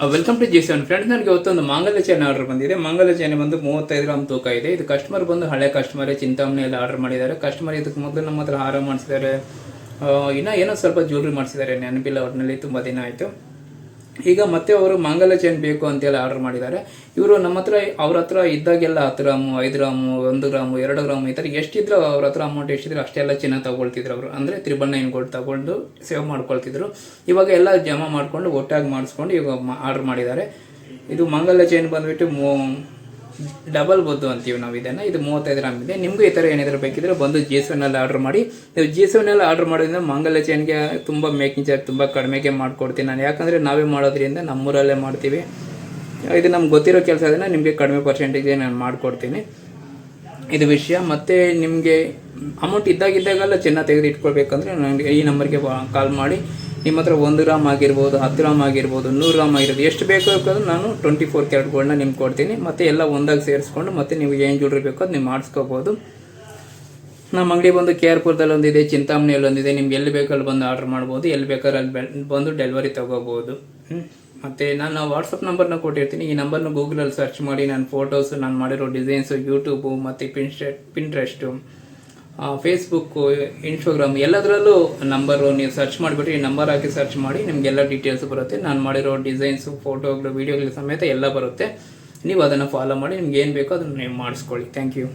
Welcome to ಜಿ7 friends. ನನಗೆ ಇವತ್ತೊಂದು ಮಾಂಗಲ್ಯ ಚೈನ್ ಆರ್ಡರ್ ಬಂದಿದೆ. ಮಾಂಗಲ್ಯ ಚೈನ್ ಬಂದು 35 ಗ್ರಾಮ್ ತೂಕ ಇದೆ. ಇದು ಕಸ್ಟಮರ್ ಬಂದು ಹಳೆ ಕಸ್ಟಮರೇ ಚಿಂತಾಮಣಿಯಲ್ಲಿ ಆರ್ಡರ್ ಮಾಡಿದ್ದಾರೆ. ಕಸ್ಟಮರ್ ಇದಕ್ಕೆ ಮೊದಲು ನಮ್ಮ ಹತ್ರ ಹಾರ ಮಾಡಿಸಿದ್ದಾರೆ, ಇನ್ನೂ ಏನೋ ಸ್ವಲ್ಪ ಜ್ಯುವೆಲ್ರಿ ಮಾಡಿಸಿದ್ದಾರೆ, ನೆನಪಿಲ್ಲ. ಒಟ್ಟಿನಲ್ಲಿ ತುಂಬ ದಿನ ಆಯಿತು. ಈಗ ಮತ್ತೆ ಅವರು ಮಾಂಗಲ್ಯ ಚೈನ್ ಬೇಕು ಅಂತೇಳಿ ಆರ್ಡರ್ ಮಾಡಿದ್ದಾರೆ. ಇವರು ನಮ್ಮ ಹತ್ರ ಅವ್ರ ಹತ್ರ ಇದ್ದಾಗೆಲ್ಲ 10 ಗ್ರಾಮು 5 ಗ್ರಾಮು 1 ಗ್ರಾಮು 2 ಗ್ರಾಮು ಈ ಥರ ಎಷ್ಟಿದ್ರು ಅವ್ರ ಹತ್ರ ಅಮೌಂಟ್ ಎಷ್ಟಿದ್ರು ಅಷ್ಟೆಲ್ಲ ಚಿನ್ನ ತಗೊಳ್ತಿದ್ರು ಅವರು. ಅಂದರೆ 999 ಗೋಲ್ಡ್ ತಗೊಂಡು ಸೇವ್ ಮಾಡ್ಕೊಳ್ತಿದ್ರು. ಇವಾಗ ಎಲ್ಲ ಜಮಾ ಮಾಡಿಕೊಂಡು ಒಟ್ಟಾಗಿ ಮಾಡಿಸ್ಕೊಂಡು ಇವಾಗ ಆರ್ಡರ್ ಮಾಡಿದ್ದಾರೆ. ಇದು ಮಾಂಗಲ್ಯ ಚೈನ್ ಬಂದುಬಿಟ್ಟು ಡಬಲ್ ಬೊದ್ದು ಅಂತೀವಿ ನಾವು ಇದನ್ನು. ಇದು 35 ಗ್ರಾಮ್ ಇದೆ. ನಿಮಗೂ ಈ ಥರ ಏನಾದರೂ ಬೇಕಿದ್ರೆ ಬಂದು ಜಿ7ನಲ್ಲಿ ಆರ್ಡರ್ ಮಾಡಿ. ನೀವು ಜಿ7ನಲ್ಲಿ ಆರ್ಡರ್ ಮಾಡೋದ್ರಿಂದ ಮಾಂಗಲ್ಯ ಚೈನ್ಗೆ ತುಂಬ ಮೇಕಿಂಗ್ ಚಾರ್ಜ್ ತುಂಬ ಕಡಿಮೆಗೆ ಮಾಡಿಕೊಡ್ತೀನಿ ನಾನು. ಯಾಕಂದರೆ ನಾವೇ ಮಾಡೋದ್ರಿಂದ ನಮ್ಮೂರಲ್ಲೇ ಮಾಡ್ತೀವಿ. ಇದು ನಮ್ಗೆ ಗೊತ್ತಿರೋ ಕೆಲಸ ಅದನ್ನು ನಿಮಗೆ ಕಡಿಮೆ ಪರ್ಸೆಂಟೇಜ್ ನಾನು ಮಾಡಿಕೊಡ್ತೀನಿ. ಇದು ವಿಷಯ. ಮತ್ತು ನಿಮಗೆ ಅಮೌಂಟ್ ಇದ್ದಾಗೆಲ್ಲ ಚಿನ್ನ ತೆಗೆದು ಇಟ್ಕೊಳ್ಬೇಕಂದ್ರೆ ನನಗೆ ಈ ನಂಬರ್ಗೆ ಕಾಲ್ ಮಾಡಿ. ನಿಮ್ಮ ಹತ್ರ 1 ಗ್ರಾಮ್ ಆಗಿರ್ಬೋದು, 10 ಗ್ರಾಮ್ ಆಗಿರ್ಬೋದು, 100 ಗ್ರಾಮ್ ಆಗಿರ್ಬೋದು, ಎಷ್ಟು ಬೇಕೋ ನಾನು 24 ಕ್ಯಾರೆಟ್ ಗೋಲ್ಡ್ನ ನಿಮ್ಗೆ ಕೊಡ್ತೀನಿ. ಮತ್ತು ಎಲ್ಲ ಒಂದಾಗಿ ಸೇರಿಸ್ಕೊಂಡು ಮತ್ತೆ ನೀವು ಏನು ಜ್ಯುವೆಲ್ರಿ ಬೇಕೋ ಅದು ನೀವು ಮಾಡಿಸ್ಕೋಬೋದು. ನಮ್ಮ ಅಂಗಡಿ ಬಂದು KR-ಪುರದಲ್ಲಿ ಒಂದಿದೆ, ಚಿಂತಾಮಣಿಯಲ್ಲಿ ಒಂದಿದೆ. ನಿಮ್ಗೆ ಎಲ್ಲಿ ಬೇಕಲ್ಲಿ ಬಂದು ಆರ್ಡರ್ ಮಾಡ್ಬೋದು, ಎಲ್ಲಿ ಬೇಕಾದ್ರೆ ಅಲ್ಲಿ ಬಂದು ಡೆಲಿವರಿ ತೊಗೋಬೋದು. ಮತ್ತು ನಾನು ವಾಟ್ಸಪ್ ನಂಬರ್ನ ಕೊಟ್ಟಿರ್ತೀನಿ. ಈ ನಂಬರ್ನ ಗೂಗಲಲ್ಲಿ ಸರ್ಚ್ ಮಾಡಿ ನನ್ನ ಫೋಟೋಸು, ನಾನು ಮಾಡಿರೋ ಡಿಸೈನ್ಸು, ಯೂಟ್ಯೂಬು ಮತ್ತು ಪಿಂಟ್ರೆಸ್ಟು, ಫೇಸ್ಬುಕ್ಕು, ಇನ್ಸ್ಟಾಗ್ರಾಮ್ ಎಲ್ಲದರಲ್ಲೂ ನಂಬರು ನೀವು ಸರ್ಚ್ ಮಾಡಿಬಿಟ್ಟು ಈ ನಂಬರ್ ಹಾಕಿ ಸರ್ಚ್ ಮಾಡಿ ನಿಮಗೆಲ್ಲ ಡೀಟೇಲ್ಸ್ ಬರುತ್ತೆ. ನಾನು ಮಾಡಿರೋ ಡಿಸೈನ್ಸು, ಫೋಟೋಗಳು, ವೀಡಿಯೋಗಳು ಸಮೇತ ಎಲ್ಲ ಬರುತ್ತೆ. ನೀವು ಅದನ್ನು ಫಾಲೋ ಮಾಡಿ ನಿಮ್ಗೆ ಏನು ಬೇಕೋ ಅದನ್ನು ನೀವು ಮಾಡಿಸ್ಕೊಳ್ಳಿ. Thank you.